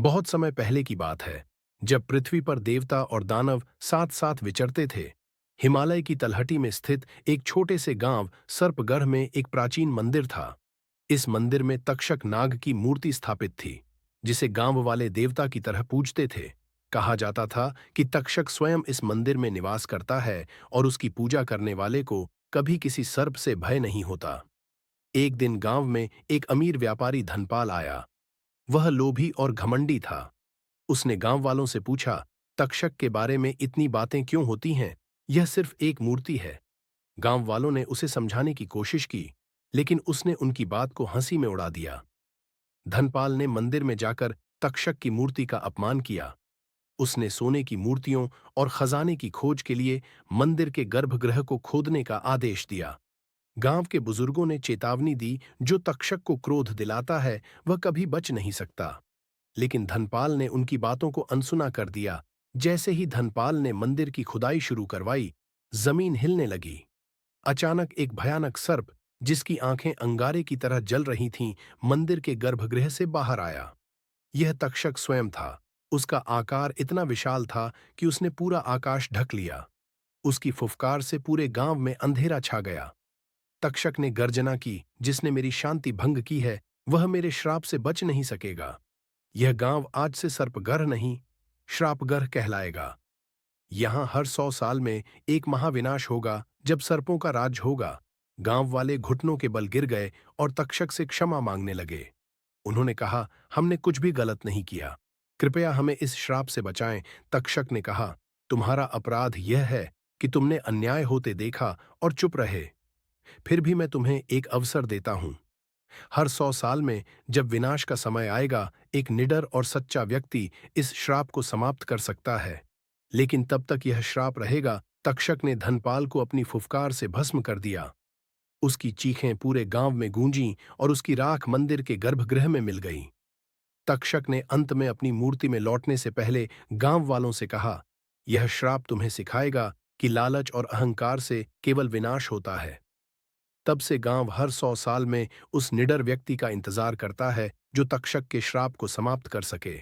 बहुत समय पहले की बात है, जब पृथ्वी पर देवता और दानव साथ साथ विचरते थे। हिमालय की तलहटी में स्थित एक छोटे से गांव सर्पगढ़ में एक प्राचीन मंदिर था। इस मंदिर में तक्षक नाग की मूर्ति स्थापित थी, जिसे गांव वाले देवता की तरह पूजते थे। कहा जाता था कि तक्षक स्वयं इस मंदिर में निवास करता है और उसकी पूजा करने वाले को कभी किसी सर्प से भय नहीं होता। एक दिन गांव में एक अमीर व्यापारी धनपाल आया। वह लोभी और घमंडी था। उसने गांव वालों से पूछा, तक्षक के बारे में इतनी बातें क्यों होती हैं? यह सिर्फ एक मूर्ति है। गांव वालों ने उसे समझाने की कोशिश की, लेकिन उसने उनकी बात को हंसी में उड़ा दिया। धनपाल ने मंदिर में जाकर तक्षक की मूर्ति का अपमान किया। उसने सोने की मूर्तियों और खजाने की खोज के लिए मंदिर के गर्भगृह को खोदने का आदेश दिया। गांव के बुजुर्गों ने चेतावनी दी, जो तक्षक को क्रोध दिलाता है वह कभी बच नहीं सकता। लेकिन धनपाल ने उनकी बातों को अनसुना कर दिया। जैसे ही धनपाल ने मंदिर की खुदाई शुरू करवाई, जमीन हिलने लगी। अचानक एक भयानक सर्प, जिसकी आंखें अंगारे की तरह जल रही थीं, मंदिर के गर्भगृह से बाहर आया। यह तक्षक स्वयं था। उसका आकार इतना विशाल था कि उसने पूरा आकाश ढक लिया। उसकी फुफकार से पूरे गांव में अंधेरा छा गया। तक्षक ने गर्जना की, जिसने मेरी शांति भंग की है, वह मेरे श्राप से बच नहीं सकेगा। यह गांव आज से सर्पगढ़ नहीं, श्रापगढ़ कहलाएगा। यहां हर 100 साल में एक महाविनाश होगा, जब सर्पों का राज होगा। गांव वाले घुटनों के बल गिर गए और तक्षक से क्षमा मांगने लगे। उन्होंने कहा, हमने कुछ भी गलत नहीं किया, कृपया हमें इस श्राप से बचाएं। तक्षक ने कहा, तुम्हारा अपराध यह है कि तुमने अन्याय होते देखा और चुप रहे। फिर भी मैं तुम्हें एक अवसर देता हूं। हर 100 साल में जब विनाश का समय आएगा, एक निडर और सच्चा व्यक्ति इस श्राप को समाप्त कर सकता है। लेकिन तब तक यह श्राप रहेगा। तक्षक ने धनपाल को अपनी फुफकार से भस्म कर दिया। उसकी चीखें पूरे गांव में गूंजीं और उसकी राख मंदिर के गर्भगृह में मिल गई। तक्षक ने अंत में अपनी मूर्ति में लौटने से पहले गांव वालों से कहा, यह श्राप तुम्हें सिखाएगा कि लालच और अहंकार से केवल विनाश होता है। तब से गांव हर 100 साल में उस निडर व्यक्ति का इंतजार करता है, जो तक्षक के श्राप को समाप्त कर सके।